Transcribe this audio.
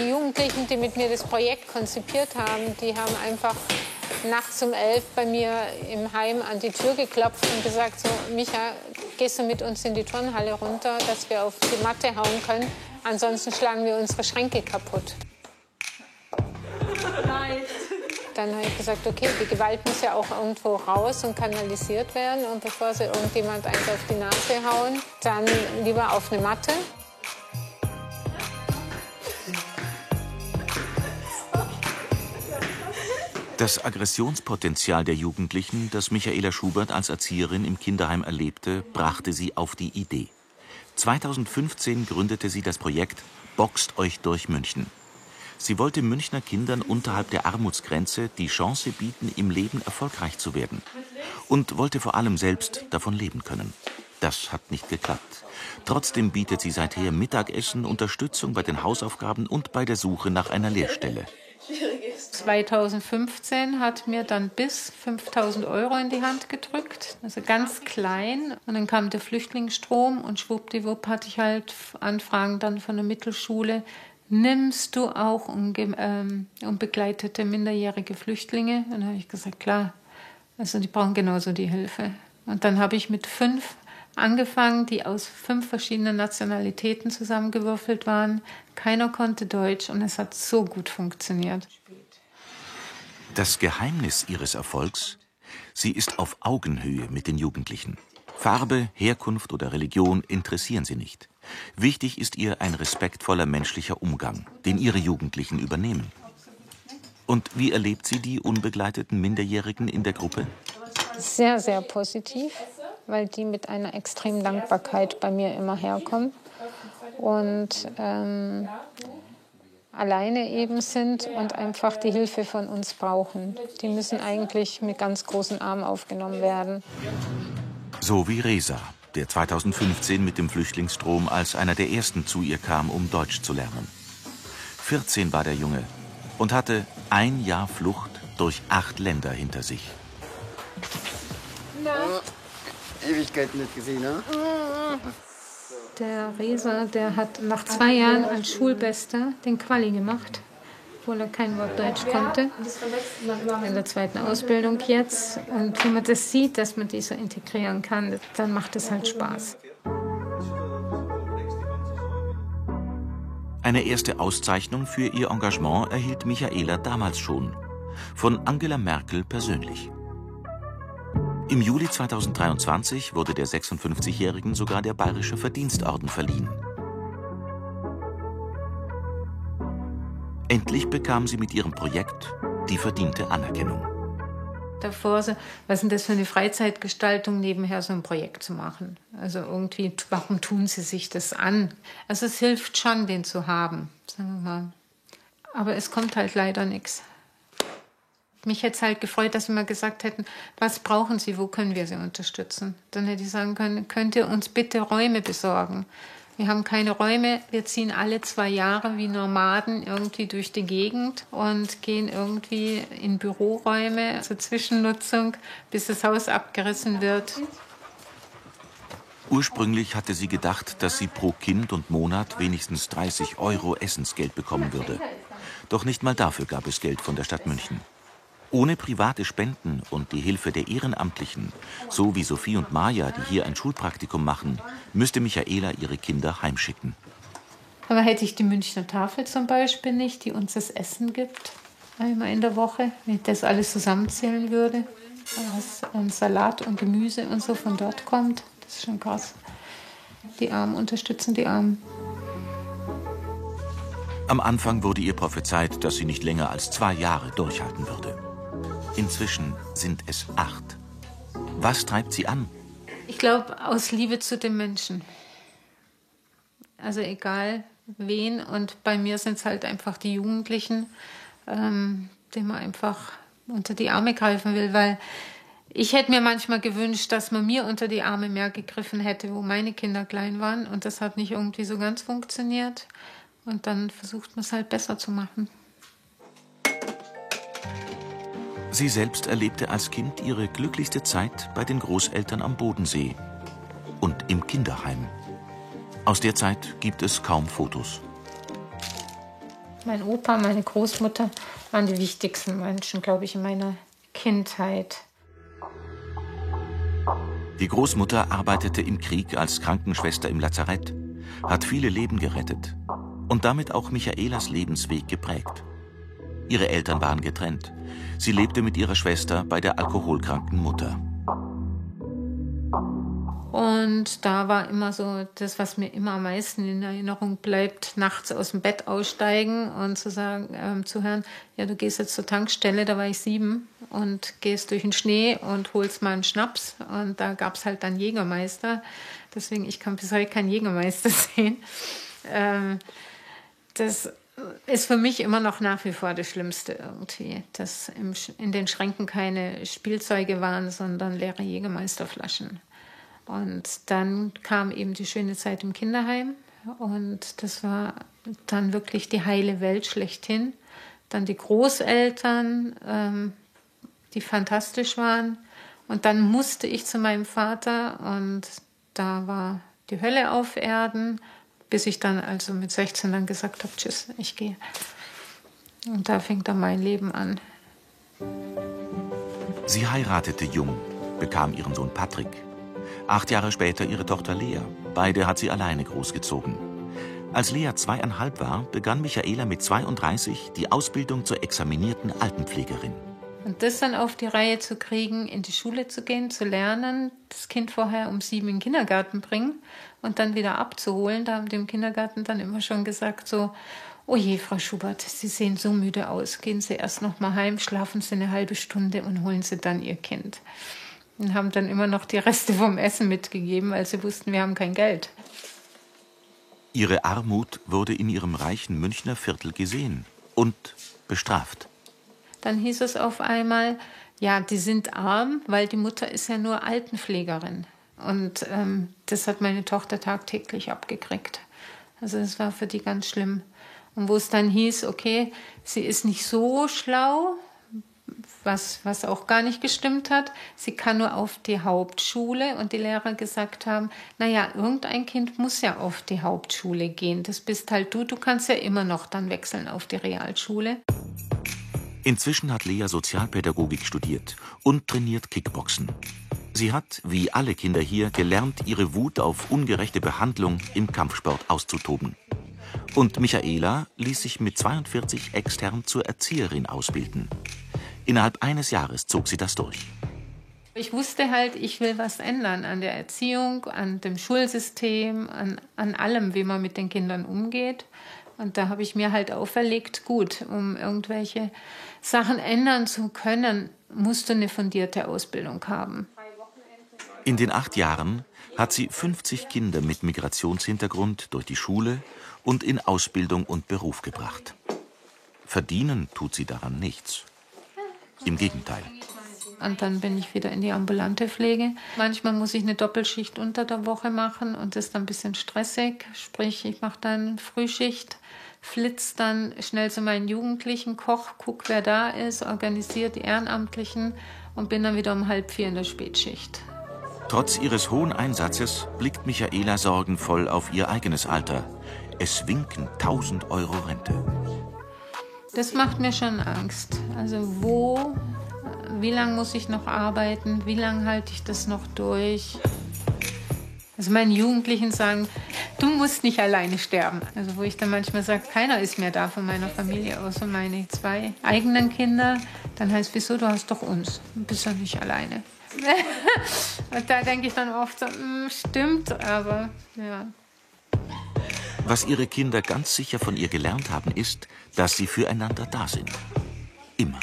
Die Jugendlichen, die mit mir das Projekt konzipiert haben, die haben einfach nachts um 11 bei mir im Heim an die Tür geklopft und gesagt, so, Micha, gehst du mit uns in die Turnhalle runter, dass wir auf die Matte hauen können, ansonsten schlagen wir unsere Schränke kaputt. Dann habe ich gesagt, okay, die Gewalt muss ja auch irgendwo raus und kanalisiert werden. Und bevor sie irgendjemand eins auf die Nase hauen, dann lieber auf eine Matte. Das Aggressionspotenzial der Jugendlichen, das Michaela Schubert als Erzieherin im Kinderheim erlebte, brachte sie auf die Idee. 2015 gründete sie das Projekt Boxt euch durch München. Sie wollte Münchner Kindern unterhalb der Armutsgrenze die Chance bieten, im Leben erfolgreich zu werden. Und wollte vor allem selbst davon leben können. Das hat nicht geklappt. Trotzdem bietet sie seither Mittagessen, Unterstützung bei den Hausaufgaben und bei der Suche nach einer Lehrstelle. 2015 hat mir dann bis 5.000 € in die Hand gedrückt, also ganz klein. Und dann kam der Flüchtlingsstrom und schwuppdiwupp hatte ich halt Anfragen dann von der Mittelschule. Nimmst du auch unbegleitete minderjährige Flüchtlinge? Und dann habe ich gesagt, klar, also die brauchen genauso die Hilfe. Und dann habe ich mit 5 angefangen, die aus 5 verschiedenen Nationalitäten zusammengewürfelt waren. Keiner konnte Deutsch und es hat so gut funktioniert. Das Geheimnis ihres Erfolgs? Sie ist auf Augenhöhe mit den Jugendlichen. Farbe, Herkunft oder Religion interessieren sie nicht. Wichtig ist ihr ein respektvoller menschlicher Umgang, den ihre Jugendlichen übernehmen. Und wie erlebt sie die unbegleiteten Minderjährigen in der Gruppe? Sehr, sehr positiv, weil die mit einer extremen Dankbarkeit bei mir immer herkommen und alleine eben sind und einfach die Hilfe von uns brauchen. Die müssen eigentlich mit ganz großen Armen aufgenommen werden. So wie Reza, der 2015 mit dem Flüchtlingsstrom als einer der ersten zu ihr kam, um Deutsch zu lernen. 14 war der Junge und hatte ein Jahr Flucht durch 8 Länder hinter sich. Ewigkeit nicht gesehen, ne? Der Reza, der hat nach 2 Jahren als Schulbester den Quali gemacht, obwohl er kein Wort Deutsch konnte. In der 2. Ausbildung jetzt. Und wenn man das sieht, dass man die so integrieren kann, dann macht es halt Spaß. Eine erste Auszeichnung für ihr Engagement erhielt Michaela damals schon. Von Angela Merkel persönlich. Im Juli 2023 wurde der 56-Jährigen sogar der Bayerische Verdienstorden verliehen. Endlich bekam sie mit ihrem Projekt die verdiente Anerkennung. Davor so, was ist denn das für eine Freizeitgestaltung, nebenher so ein Projekt zu machen? Also irgendwie, warum tun sie sich das an? Also es hilft schon, den zu haben, sagen wir mal. Aber es kommt halt leider nichts. Mich hätte es halt gefreut, dass sie mal gesagt hätten, was brauchen Sie, wo können wir Sie unterstützen? Dann hätte ich sagen können, könnt ihr uns bitte Räume besorgen? Wir haben keine Räume, wir ziehen alle 2 Jahre wie Nomaden irgendwie durch die Gegend und gehen irgendwie in Büroräume, also Zwischennutzung, bis das Haus abgerissen wird. Ursprünglich hatte sie gedacht, dass sie pro Kind und Monat wenigstens 30 € Essensgeld bekommen würde. Doch nicht mal dafür gab es Geld von der Stadt München. Ohne private Spenden und die Hilfe der Ehrenamtlichen, so wie Sophie und Maja, die hier ein Schulpraktikum machen, müsste Michaela ihre Kinder heimschicken. Aber hätte ich die Münchner Tafel zum Beispiel nicht, die uns das Essen gibt, einmal in der Woche, wenn ich das alles zusammenzählen würde, was an Salat und Gemüse und so von dort kommt, das ist schon krass. Die Armen unterstützen die Armen. Am Anfang wurde ihr prophezeit, dass sie nicht länger als 2 Jahre durchhalten würde. Inzwischen sind es 8. Was treibt sie an? Ich glaube, aus Liebe zu den Menschen. Also egal wen. Und bei mir sind es halt einfach die Jugendlichen, denen man einfach unter die Arme greifen will. Weil ich hätte mir manchmal gewünscht, dass man mir unter die Arme mehr gegriffen hätte, wo meine Kinder klein waren. Und das hat nicht irgendwie so ganz funktioniert. Und dann versucht man es halt besser zu machen. Sie selbst erlebte als Kind ihre glücklichste Zeit bei den Großeltern am Bodensee und im Kinderheim. Aus der Zeit gibt es kaum Fotos. Mein Opa, meine Großmutter waren die wichtigsten Menschen, glaube ich, in meiner Kindheit. Die Großmutter arbeitete im Krieg als Krankenschwester im Lazarett, hat viele Leben gerettet und damit auch Michaelas Lebensweg geprägt. Ihre Eltern waren getrennt. Sie lebte mit ihrer Schwester bei der alkoholkranken Mutter. Und da war immer so das, was mir immer am meisten in Erinnerung bleibt, nachts aus dem Bett aussteigen und zu sagen, zu hören, ja, du gehst jetzt zur Tankstelle, da war ich 7, und gehst durch den Schnee und holst mal einen Schnaps. Und da gab es halt dann Jägermeister. Deswegen, ich kann bis heute keinen Jägermeister sehen. Das ist für mich immer noch nach wie vor das Schlimmste irgendwie, dass in den Schränken keine Spielzeuge waren, sondern leere Jägermeisterflaschen. Und dann kam eben die schöne Zeit im Kinderheim und das war dann wirklich die heile Welt schlechthin. Dann die Großeltern, die fantastisch waren. Und dann musste ich zu meinem Vater und da war die Hölle auf Erden, bis ich dann also mit 16 dann gesagt habe, tschüss, ich gehe. Und da fing dann mein Leben an. Sie heiratete jung, bekam ihren Sohn Patrick. 8 Jahre später ihre Tochter Lea. Beide hat sie alleine großgezogen. Als Lea 2,5 war, begann Michaela mit 32 die Ausbildung zur examinierten Altenpflegerin. Und das dann auf die Reihe zu kriegen, in die Schule zu gehen, zu lernen, das Kind vorher um 7 in den Kindergarten bringen und dann wieder abzuholen. Da haben die im Kindergarten dann immer schon gesagt so, oh je, Frau Schubert, Sie sehen so müde aus. Gehen Sie erst noch mal heim, schlafen Sie eine halbe Stunde und holen Sie dann Ihr Kind. Und haben dann immer noch die Reste vom Essen mitgegeben, weil sie wussten, wir haben kein Geld. Ihre Armut wurde in ihrem reichen Münchner Viertel gesehen und bestraft. Dann hieß es auf einmal, ja, die sind arm, weil die Mutter ist ja nur Altenpflegerin. Und das hat meine Tochter tagtäglich abgekriegt. Also das war für die ganz schlimm. Und wo es dann hieß, okay, sie ist nicht so schlau, was auch gar nicht gestimmt hat. Sie kann nur auf die Hauptschule und die Lehrer gesagt haben, naja, irgendein Kind muss ja auf die Hauptschule gehen. Das bist halt du kannst ja immer noch dann wechseln auf die Realschule. Inzwischen hat Lea Sozialpädagogik studiert und trainiert Kickboxen. Sie hat, wie alle Kinder hier, gelernt, ihre Wut auf ungerechte Behandlung im Kampfsport auszutoben. Und Michaela ließ sich mit 42 extern zur Erzieherin ausbilden. Innerhalb eines Jahres zog sie das durch. Ich wusste halt, ich will was ändern an der Erziehung, an dem Schulsystem, an allem, wie man mit den Kindern umgeht. Und da habe ich mir halt auferlegt, gut, um irgendwelche Sachen ändern zu können, musst du eine fundierte Ausbildung haben. In den 8 Jahren hat sie 50 Kinder mit Migrationshintergrund durch die Schule und in Ausbildung und Beruf gebracht. Verdienen tut sie daran nichts. Im Gegenteil. Und dann bin ich wieder in die ambulante Pflege. Manchmal muss ich eine Doppelschicht unter der Woche machen und das ist dann ein bisschen stressig. Sprich, ich mache dann Frühschicht, flitze dann schnell zu meinen Jugendlichen, koche, gucke, wer da ist, organisiere die Ehrenamtlichen und bin dann wieder um 3:30 in der Spätschicht. Trotz ihres hohen Einsatzes blickt Michaela sorgenvoll auf ihr eigenes Alter. Es winken 1.000 Euro Rente. Das macht mir schon Angst. Also wie lange muss ich noch arbeiten? Wie lange halte ich das noch durch? Also meine Jugendlichen sagen, du musst nicht alleine sterben. Also wo ich dann manchmal sage, keiner ist mehr da von meiner Familie, außer meine 2 eigenen Kinder. Dann heißt es, wieso, du hast doch uns. Du bist doch nicht alleine. Und da denke ich dann oft so, stimmt, aber ja. Was ihre Kinder ganz sicher von ihr gelernt haben, ist, dass sie füreinander da sind. Immer.